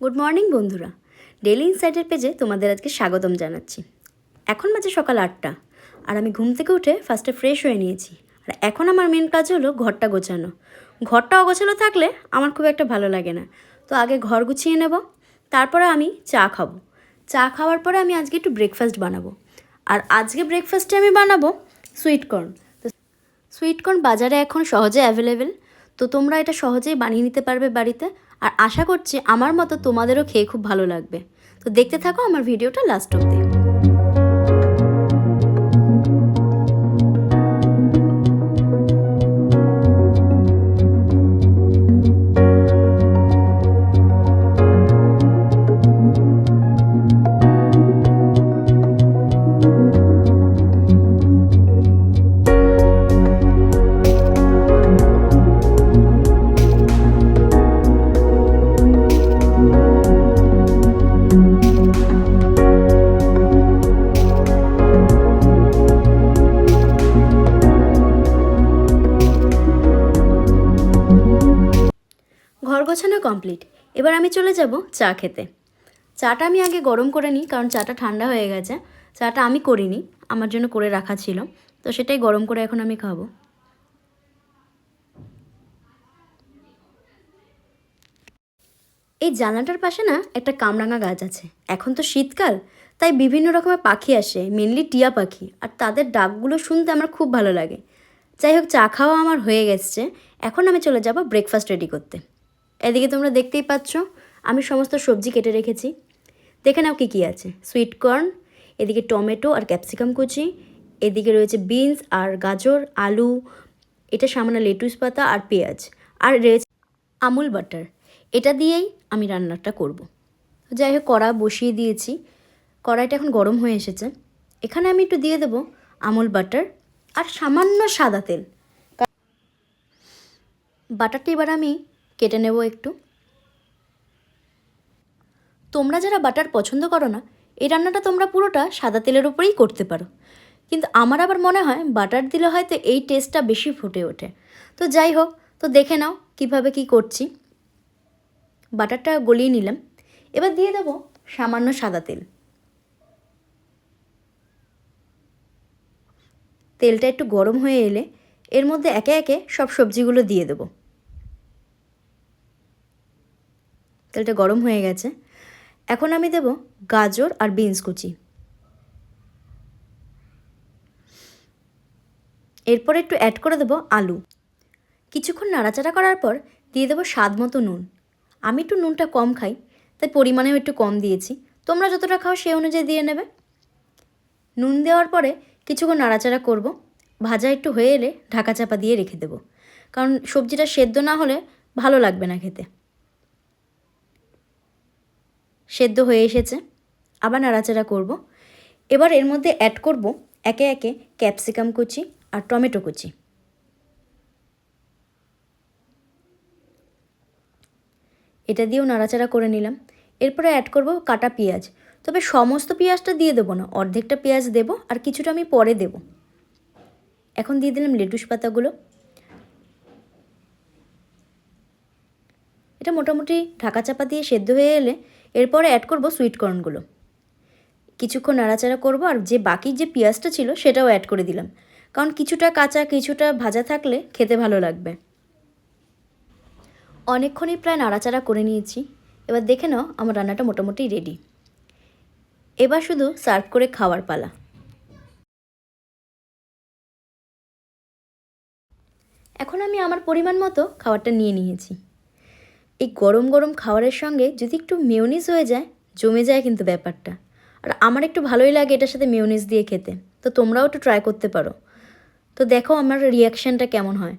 Good morning বন্ধুরা, daily ইনসাইটের পেজে তোমাদের আজকে স্বাগতম জানাচ্ছি। এখন বাজে সকাল 8টা আর আমি ঘুম থেকে উঠে ফার্স্টে ফ্রেশ হয়ে নিয়েছি। আর এখন আমার মেন কাজ হলো ঘরটা গোছানো। ঘরটা অগোছালো থাকলে আমার খুব একটা ভালো লাগে না। তো আগে ঘর গুছিয়ে নেব, তারপরে আমি চা খাবো। চা খাওয়ার পরে আমি আজকে একটু ব্রেকফাস্ট বানাবো। আর আজকে ব্রেকফাস্টে আমি বানাবো সুইটকর্ন। তো সুইটকর্ন বাজারে এখন সহজে অ্যাভেলেবেল, তো তোমরা এটা সহজেই বানিয়ে নিতে পারবে বাড়িতে। আর আশা করছি আমার মতো তোমাদেরও খেয়ে খুব ভালো লাগবে। তো দেখতে থাকো আমার ভিডিওটা লাস্ট অবধি। ঘর গোছানো কমপ্লিট, এবার আমি চলে যাব চা খেতে। চাটা আমি আগে গরম করে নিই, কারণ চাটা ঠান্ডা হয়ে গেছে। চাটা আমি করিনি, আমার জন্য করে রাখা ছিল, তো সেটাই গরম করে এখন আমি খাবো। এই জানলাটার পাশে না একটা কামরাঙা গাছ আছে। এখন তো শীতকাল, তাই বিভিন্ন রকমের পাখি আসে, মেনলি টিয়া পাখি, আর তাদের ডাকগুলো শুনতে আমার খুব ভালো লাগে। যাই হোক, চা খাওয়া আমার হয়ে গেছে। এখন আমি চলে যাব ব্রেকফাস্ট রেডি করতে। এদিকে তোমরা দেখতেই পাচ্ছ আমি সমস্ত সবজি কেটে রেখেছি। দেখে নাও কী কী আছে। সুইটকর্ন, এদিকে টমেটো আর ক্যাপসিকাম কুচি, এদিকে রয়েছে বিনস আর গাজর, আলু, এটা সামান্য লেটুস পাতা আর পেঁয়াজ, আর রয়েছে আমুল বাটার। এটা দিয়েই আমি রান্নাটা করব। যাই হোক, কড়া বসিয়ে দিয়েছি। কড়াইটা এখন গরম হয়ে এসেছে। এখানে আমি একটু দিয়ে দেবো আমুল বাটার আর সামান্য সাদা তেল। বাটারটা এবার আমি কেটে নেব একটু। তোমরা যারা বাটার পছন্দ করো না, এই রান্নাটা তোমরা পুরোটা সাদা তেলের উপরেই করতে পারো, কিন্তু আমার আবার মনে হয় বাটার দিলে হয়তো এই টেস্টটা বেশি ফুটে ওঠে। তো যাই হোক, তো দেখে নাও কিভাবে কি করছি। বাটারটা গলিয়ে নিলাম, এবার দিয়ে দেবো সামান্য সাদা তেল। তেলটা একটু গরম হয়ে এলে এর মধ্যে একে একে সব সবজিগুলো দিয়ে দেবো। তেলটা গরম হয়ে গেছে, এখন আমি দেব গাজর আর বিনস কুচি। এরপর একটু অ্যাড করে দেবো আলু। কিছুক্ষণ নাড়াচাড়া করার পর দিয়ে দেবো স্বাদ মতো নুন। আমি একটু নুনটা কম খাই, তাই পরিমাণেও একটু কম দিয়েছি। তোমরা যতটা খাও সেই অনুযায়ী দিয়ে নেবে। নুন দেওয়ার পরে কিছুক্ষণ নাড়াচাড়া করব। ভাজা একটু হয়ে এলে ঢাকা চাপা দিয়ে রেখে দেবো, কারণ সবজিটা সেদ্ধ না হলে ভালো লাগবে না খেতে। সেদ্ধ হয়ে এসেছে, আবার নাড়াচাড়া করব। এবার এর মধ্যে অ্যাড করব একে একে ক্যাপসিকাম কুচি আর টমেটো কুচি। এটা দিয়েও নাড়াচাড়া করে নিলাম। এরপরে অ্যাড করব কাটা পেঁয়াজ। তবে সমস্ত পেঁয়াজটা দিয়ে দেবো না, অর্ধেকটা পেঁয়াজ দেবো আর কিছুটা আমি পরে দেব। এখন দিয়ে দিলাম লেটুস পাতাগুলো। এটা মোটামুটি ঢাকা চাপা দিয়ে সেদ্ধ হয়ে এলে এরপরে অ্যাড করব সুইটকর্নগুলো। কিছুক্ষণ নাড়াচাড়া করব, আর যে বাকি যে পেঁয়াজটা ছিল সেটাও অ্যাড করে দিলাম, কারণ কিছুটা কাঁচা কিছুটা ভাজা থাকলে খেতে ভালো লাগবে। অনেকক্ষণই প্রায় নাড়াচাড়া করে নিয়েছি। এবার দেখে নাও আমার রান্নাটা মোটামুটি রেডি। এবার শুধু সার্ভ করে খাওয়ার পালা। এখন আমি আমার পরিমাণ মতো খাবারটা নিয়ে নিয়েছি। এই গরম গরম খাবারের সঙ্গে যদি একটু মেয়োনিজ হয়ে যায়, জমে যায় কিন্তু ব্যাপারটা। আর আমার একটু ভালোই লাগে এটার সাথে মেয়োনিজ দিয়ে খেতে, তো তোমরাও একটু ট্রাই করতে পারো। তো দেখো আমার রিয়াকশানটা কেমন হয়।